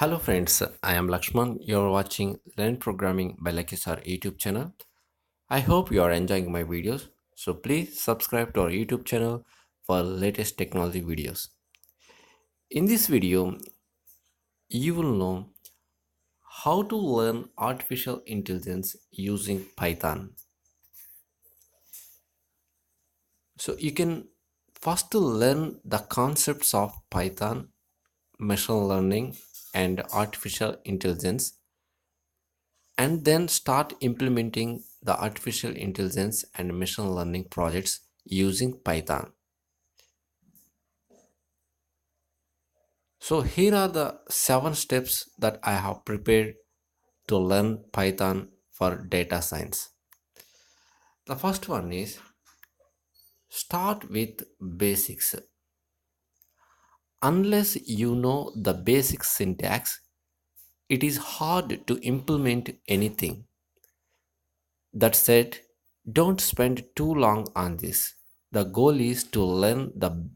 Hello friends, I am Lakshman. You're watching Learn Programming by Lucky Sir YouTube channel. I hope you are enjoying my videos. So please subscribe to our YouTube channel for latest technology videos. In this video, you will know how to learn artificial intelligence using Python. So you can first learn the concepts of Python, machine learning, and artificial intelligence, and then start implementing the artificial intelligence and machine learning projects using Python. So here are the 7 steps that I have prepared to learn Python for data science. The first one is start with basics. Unless you know the basic syntax, it is hard to implement anything. That said, don't spend too long on this. The goal is to learn the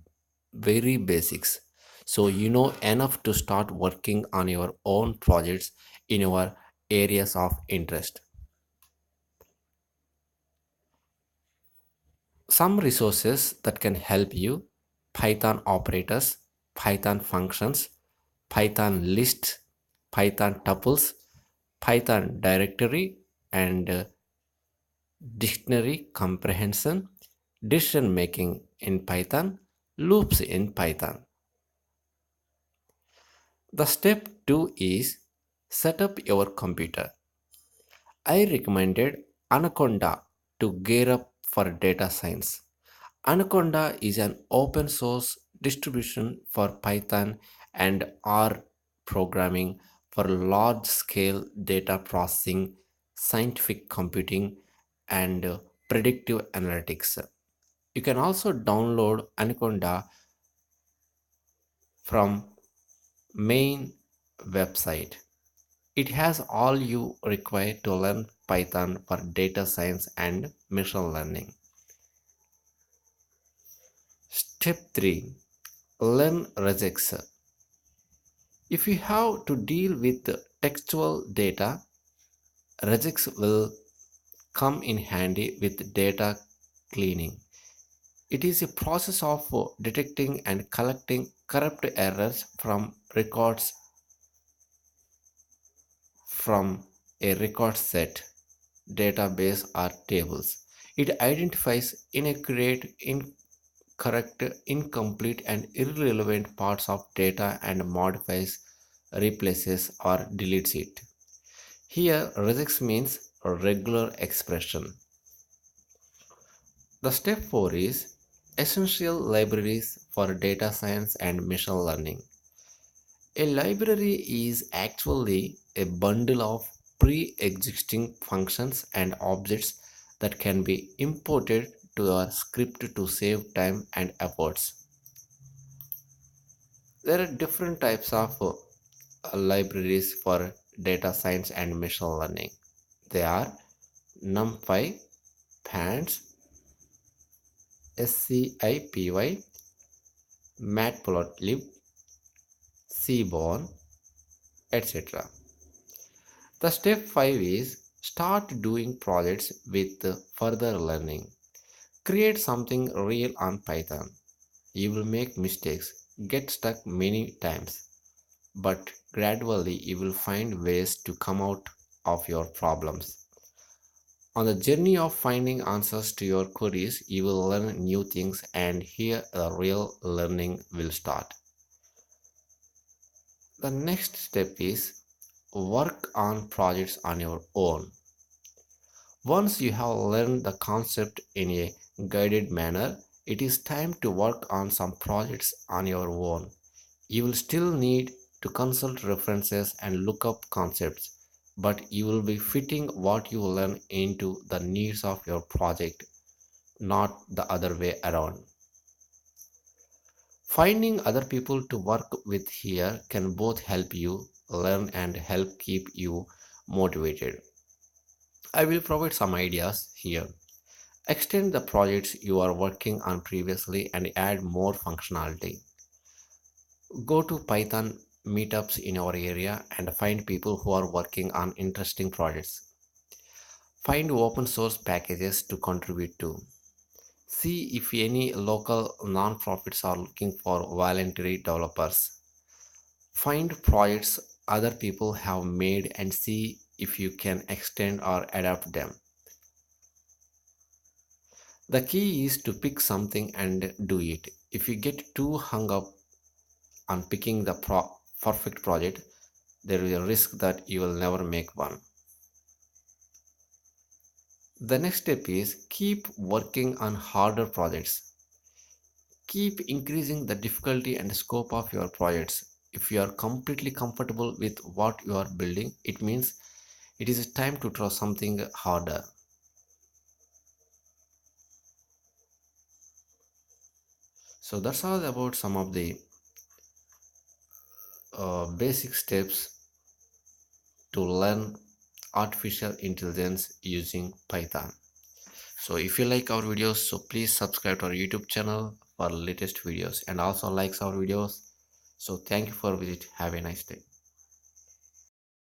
very basics so you know enough to start working on your own projects in your areas of interest. Some resources that can help you: Python operators, Python functions, Python lists, Python tuples, Python directory, and dictionary comprehension, decision making in Python, loops in Python. The step 2 is set up your computer. I recommended Anaconda to gear up for data science. Anaconda is an open source distribution for Python and R programming for large scale data processing, scientific computing, and predictive analytics. You can also download Anaconda from main website. It has all you require to learn Python for data science and machine learning. Step 3. Learn regex. If you have to deal with textual data, regex will come in handy with data cleaning. It is a process of detecting and collecting corrupt errors from records from a record set, database, or tables. It identifies inaccurate, incorrect, incomplete, and irrelevant parts of data and modifies, replaces, or deletes it. Here, regex means a regular expression. The step 4 is essential libraries for data science and machine learning. A library is actually a bundle of pre-existing functions and objects that can be imported to your script to save time and efforts. There are different types of libraries for data science and machine learning. They are NumPy, Pants, SCIPY, Matplotlib, Seaborn, etc. The step 5 is start doing projects with further learning. Create something real on Python. You will make mistakes, get stuck many times, but gradually you will find ways to come out of your problems. On the journey of finding answers to your queries, you will learn new things, and here the real learning will start. The next step is work on projects on your own. Once you have learned the concept in a guided manner, it is time to work on some projects on your own. You will still need to consult references and look up concepts, but you will be fitting what you learn into the needs of your project, not the other way around. Finding other people to work with here can both help you learn and help keep you motivated. I will provide some ideas here. Extend the projects you are working on previously and add more functionality. Go to Python meetups in your area and find people who are working on interesting projects. Find open source packages to contribute to. See if any local non-profits are looking for voluntary developers. Find projects other people have made and see if you can extend or adapt them. The key is to pick something and do it. If you get too hung up on picking the perfect project, there is a risk that you will never make one. The next step is keep working on harder projects. Keep increasing the difficulty and scope of your projects. If you are completely comfortable with what you are building, it means it is time to try something harder. So that's all about some of the basic steps to learn artificial intelligence using Python. So if you like our videos, so please subscribe to our YouTube channel for latest videos and also likes our videos. So thank you for visit. Have a nice day.